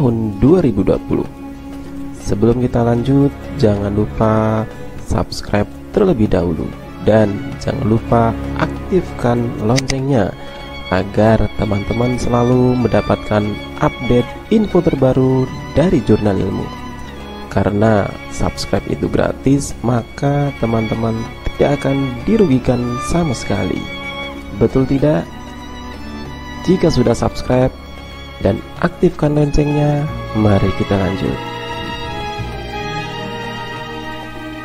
tahun 2020. Sebelum kita lanjut, jangan lupa subscribe terlebih dahulu dan jangan lupa aktifkan loncengnya agar teman-teman selalu mendapatkan update info terbaru dari Jurnal Ilmu. Karena subscribe itu gratis, maka teman-teman tidak akan dirugikan sama sekali. Betul tidak? Jika sudah subscribe dan aktifkan loncengnya, mari kita lanjut.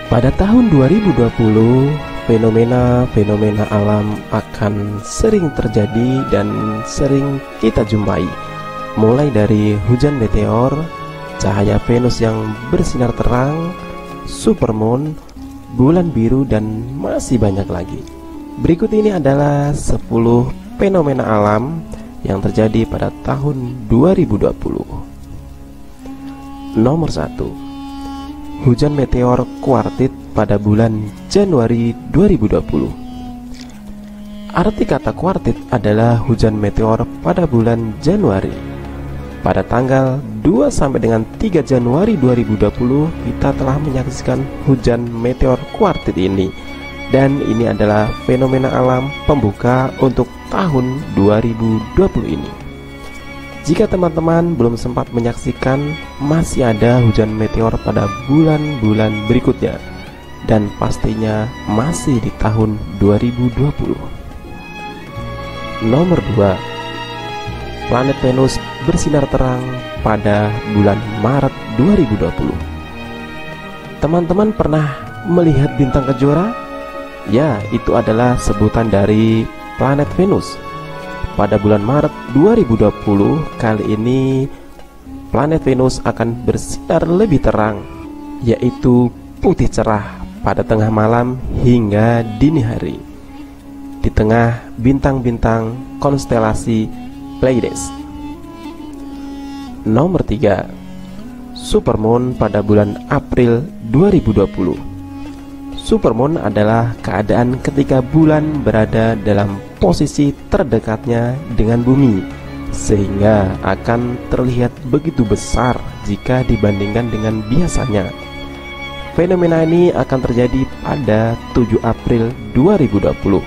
Pada tahun 2020, fenomena-fenomena alam akan sering terjadi dan sering kita jumpai, mulai dari hujan meteor, cahaya Venus yang bersinar terang, supermoon, bulan biru, dan masih banyak lagi. Berikut ini adalah 10 fenomena alam yang terjadi pada tahun 2020. Nomor 1. Hujan meteor kuartit pada bulan Januari 2020. Arti kata kuartit adalah hujan meteor pada bulan Januari. Pada tanggal 2 sampai dengan 3 Januari 2020 kita telah menyaksikan hujan meteor kuartit ini. Dan ini adalah fenomena alam pembuka untuk tahun 2020 ini. Jika teman-teman belum sempat menyaksikan, masih ada hujan meteor pada bulan-bulan berikutnya, dan pastinya masih di tahun 2020. Nomor 2. Planet Venus bersinar terang pada bulan Maret 2020. Teman-teman pernah melihat bintang kejora? Ya, itu adalah sebutan dari planet Venus. Pada bulan Maret 2020 kali ini planet Venus akan bersinar lebih terang, yaitu putih cerah pada tengah malam hingga dini hari, di tengah bintang-bintang konstelasi Pleiades. Nomor 3. Supermoon pada bulan April 2020. Supermoon adalah keadaan ketika bulan berada dalam posisi terdekatnya dengan bumi, sehingga akan terlihat begitu besar jika dibandingkan dengan biasanya. Fenomena ini akan terjadi pada 7 April 2020.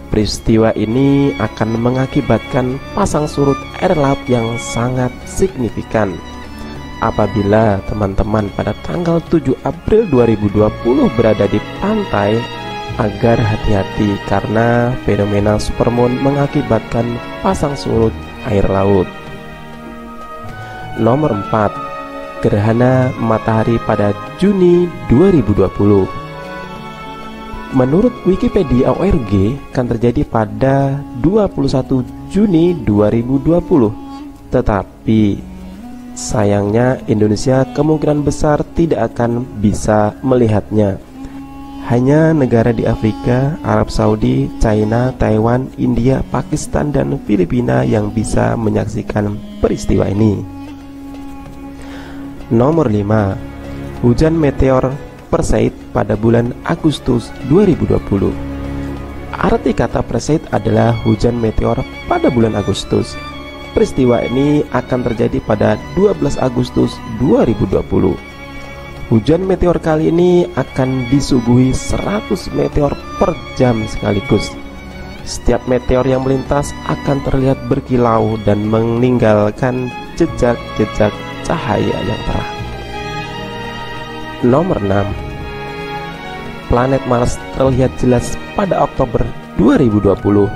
Peristiwa ini akan mengakibatkan pasang surut air laut yang sangat signifikan. Apabila teman-teman pada tanggal 7 April 2020 berada di pantai, agar hati-hati karena fenomena supermoon mengakibatkan pasang surut air laut. Nomor 4. Gerhana matahari pada Juni 2020. Menurut Wikipedia ORG akan terjadi pada 21 Juni 2020. Tetapi sayangnya Indonesia kemungkinan besar tidak akan bisa melihatnya. Hanya negara di Afrika, Arab Saudi, China, Taiwan, India, Pakistan, dan Filipina yang bisa menyaksikan peristiwa ini. Nomor 5. Hujan meteor Perseid pada bulan Agustus 2020. Arti kata Perseid adalah hujan meteor pada bulan Agustus. Peristiwa ini akan terjadi pada 12 Agustus 2020. Hujan meteor kali ini akan disuguhi 100 meteor per jam sekaligus. Setiap meteor yang melintas akan terlihat berkilau dan meninggalkan jejak-jejak cahaya yang terang. Nomor 6. Planet Mars terlihat jelas pada Oktober 2020.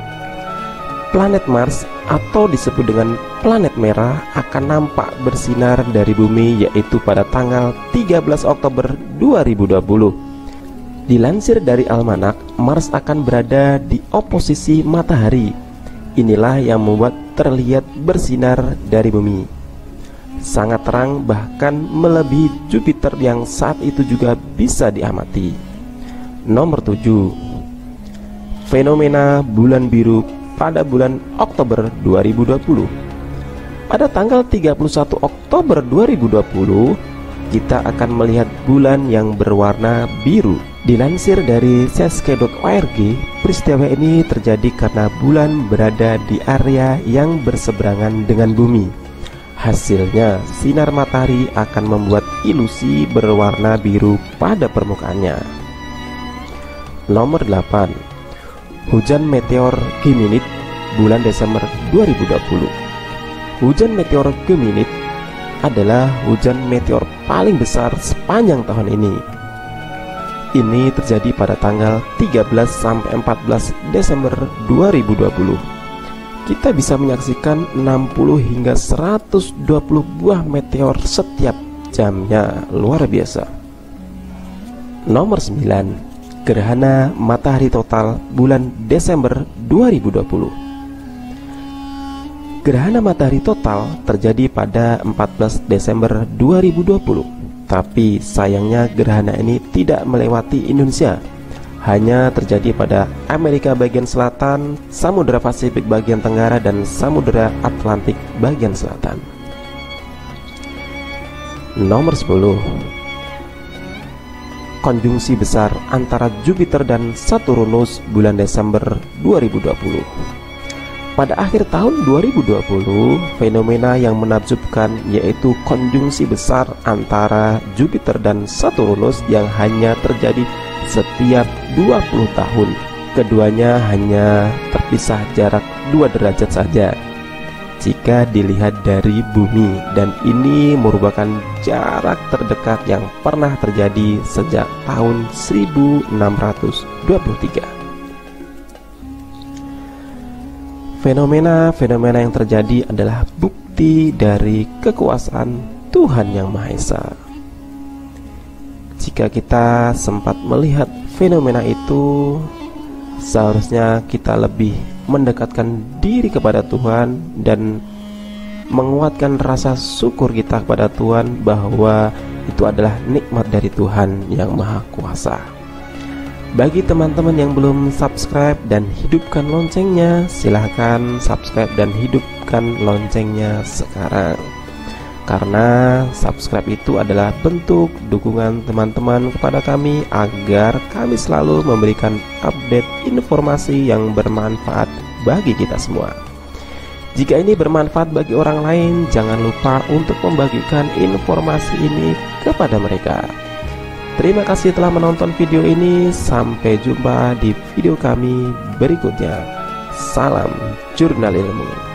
Planet Mars atau disebut dengan planet merah akan nampak bersinar dari bumi, yaitu pada tanggal 13 Oktober 2020. Dilansir dari almanak, Mars akan berada di oposisi matahari. Inilah yang membuat terlihat bersinar dari bumi. Sangat terang, bahkan melebihi Jupiter yang saat itu juga bisa diamati. Nomor 7. Fenomena bulan biru pada bulan Oktober 2020. Pada tanggal 31 Oktober 2020, kita akan melihat bulan yang berwarna biru. Dilansir dari seske.org, peristiwa ini terjadi karena bulan berada di area yang berseberangan dengan bumi. Hasilnya, sinar matahari akan membuat ilusi berwarna biru pada permukaannya. Nomor 8. Hujan meteor Geminid bulan Desember 2020. Hujan meteor Geminid adalah hujan meteor paling besar sepanjang tahun ini. Ini terjadi pada tanggal 13 sampai 14 Desember 2020. Kita bisa menyaksikan 60 hingga 120 buah meteor setiap jamnya, luar biasa. Nomor 9. Gerhana matahari total bulan Desember 2020. Gerhana matahari total terjadi pada 14 Desember 2020. Tapi sayangnya gerhana ini tidak melewati Indonesia, hanya terjadi pada Amerika bagian selatan, Samudra Pasifik bagian tenggara, dan Samudra Atlantik bagian selatan. Nomor 10. Konjungsi besar antara Jupiter dan Saturnus bulan Desember 2020. Pada akhir tahun 2020, fenomena yang menakjubkan yaitu konjungsi besar antara Jupiter dan Saturnus yang hanya terjadi setiap 20 tahun. Keduanya hanya terpisah jarak 2 derajat saja jika dilihat dari bumi, dan ini merupakan jarak terdekat yang pernah terjadi sejak tahun 1623. Fenomena-fenomena yang terjadi adalah bukti dari kekuasaan Tuhan Yang Maha Esa. Jika kita sempat melihat fenomena itu, seharusnya kita lebih mendekatkan diri kepada Tuhan dan menguatkan rasa syukur kita kepada Tuhan bahwa itu adalah nikmat dari Tuhan Yang Maha Kuasa. Bagi teman-teman yang belum subscribe dan hidupkan loncengnya, silahkan subscribe dan hidupkan loncengnya sekarang. Karena subscribe itu adalah bentuk dukungan teman-teman kepada kami agar kami selalu memberikan update informasi yang bermanfaat bagi kita semua. Jika ini bermanfaat bagi orang lain, jangan lupa untuk membagikan informasi ini kepada mereka. Terima kasih telah menonton video ini. Sampai jumpa di video kami berikutnya. Salam Jurnal Ilmu.